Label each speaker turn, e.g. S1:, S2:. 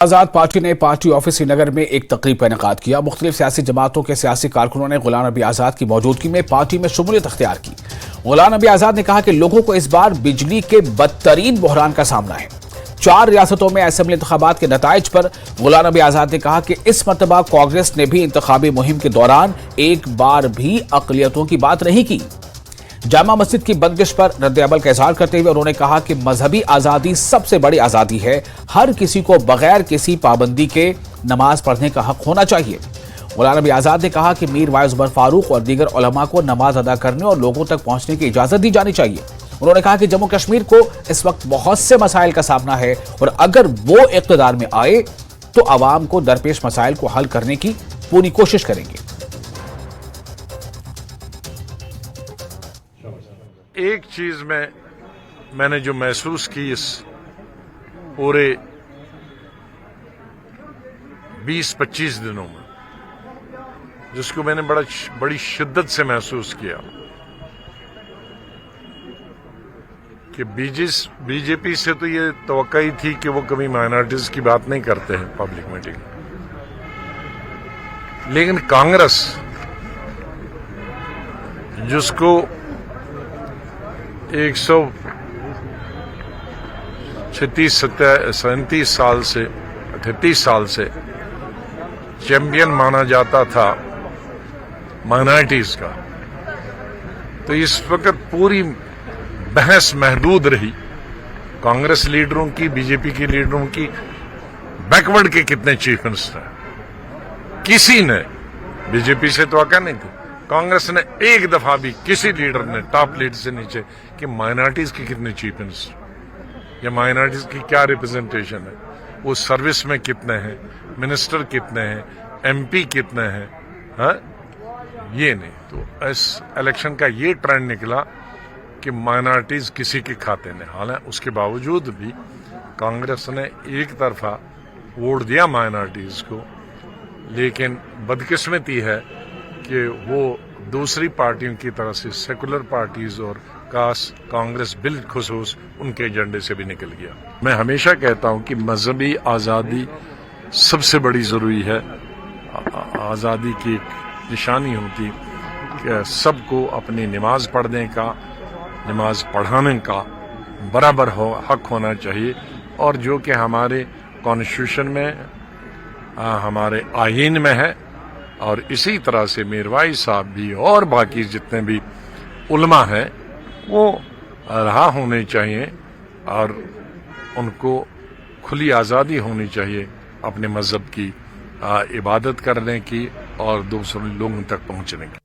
S1: آزاد party نے party office سری نگر میں ایک تقریب کا انعقاد کیا۔ مختلف سیاسی جماعتوں کے سیاسی کارکنوں نے غلام نبی آزاد کی موجودگی میں پارٹی میں شمولیت اختیار کی۔ غلام نبی آزاد نے کہا کہ لوگوں کو اس بار بجلی کے بدترین بحران کا سامنا ہے۔ 4 ریاستوں میں اسمبلی انتخابات کے نتائج پر غلام نبی آزاد نے کہا کہ اس مرتبہ کانگریس نے بھی انتخابی مہم کے دوران ایک بار بھی اقلیتوں کی بات نہیں کی۔ جامع مسجد کی بندش پر رد عمل کا اظہار کرتے ہوئے انہوں نے کہا کہ مذہبی آزادی سب سے بڑی آزادی ہے، ہر کسی کو بغیر کسی پابندی کے نماز پڑھنے کا حق ہونا چاہیے۔ غلام نبی آزاد نے کہا کہ میر وائس عمر فاروق اور دیگر علماء کو نماز ادا کرنے اور لوگوں تک پہنچنے کی اجازت دی جانی چاہیے۔ انہوں نے کہا کہ جموں کشمیر کو اس وقت بہت سے مسائل کا سامنا ہے اور اگر وہ اقتدار میں آئے تو عوام کو درپیش مسائل کو حل کرنے کی پوری کوشش کریں گے۔
S2: ایک چیز میں نے جو محسوس کی اس پورے 20-25 دنوں میں، جس کو میں نے بڑی شدت سے محسوس کیا کہ بی جے پی سے تو یہ توقع ہی تھی کہ وہ کبھی مائنارٹیز کی بات نہیں کرتے ہیں پبلک میٹنگ، لیکن کانگریس جس کو 37 سال سے 38 سال سے چیمپئن مانا جاتا تھا مائنارٹیز کا، تو اس وقت پوری بحث محدود رہی کانگریس لیڈروں کی، بی جے پی کے لیڈروں کی، بیکورڈ کے کتنے چیف منسٹر ہیں۔ کسی نے بی جے پی سے توقع نہیں تھی، کانگریس نے ایک دفعہ بھی کسی لیڈر نے ٹاپ لیڈر سے نیچے کہ مائنارٹیز کی کتنے چیف منسٹر یا مائنارٹیز کی کیا ریپرزنٹیشن ہے، وہ سروس میں کتنے ہیں، منسٹر کتنے ہیں، ایم پی کتنے ہیں، یہ نہیں۔ تو اس الیکشن کا یہ ٹرینڈ نکلا کہ مائنارٹیز کسی کے کھاتے نہیں، حالانکہ اس کے باوجود بھی کانگریس نے ایک طرفہ ووٹ دیا مائنارٹیز کو، لیکن بدقسمتی ہے کہ وہ دوسری پارٹیوں کی طرح سے سیکولر پارٹیز اور کانگریس بالخصوص ان کے ایجنڈے سے بھی نکل گیا۔ میں ہمیشہ کہتا ہوں کہ مذہبی آزادی سب سے بڑی ضروری ہے۔ آزادی کی ایک نشانی ہوتی کہ سب کو اپنی نماز پڑھنے کا، نماز پڑھانے کا برابر حق ہونا چاہیے، اور جو کہ ہمارے کانسٹیٹیوشن میں، ہمارے آئین میں ہے، اور اسی طرح سے میر وائس صاحب بھی اور باقی جتنے بھی علماء ہیں وہ رہا ہونے چاہیے، اور ان کو کھلی آزادی ہونی چاہیے اپنے مذہب کی عبادت کرنے کی اور دوسرے لوگوں تک پہنچنے کی۔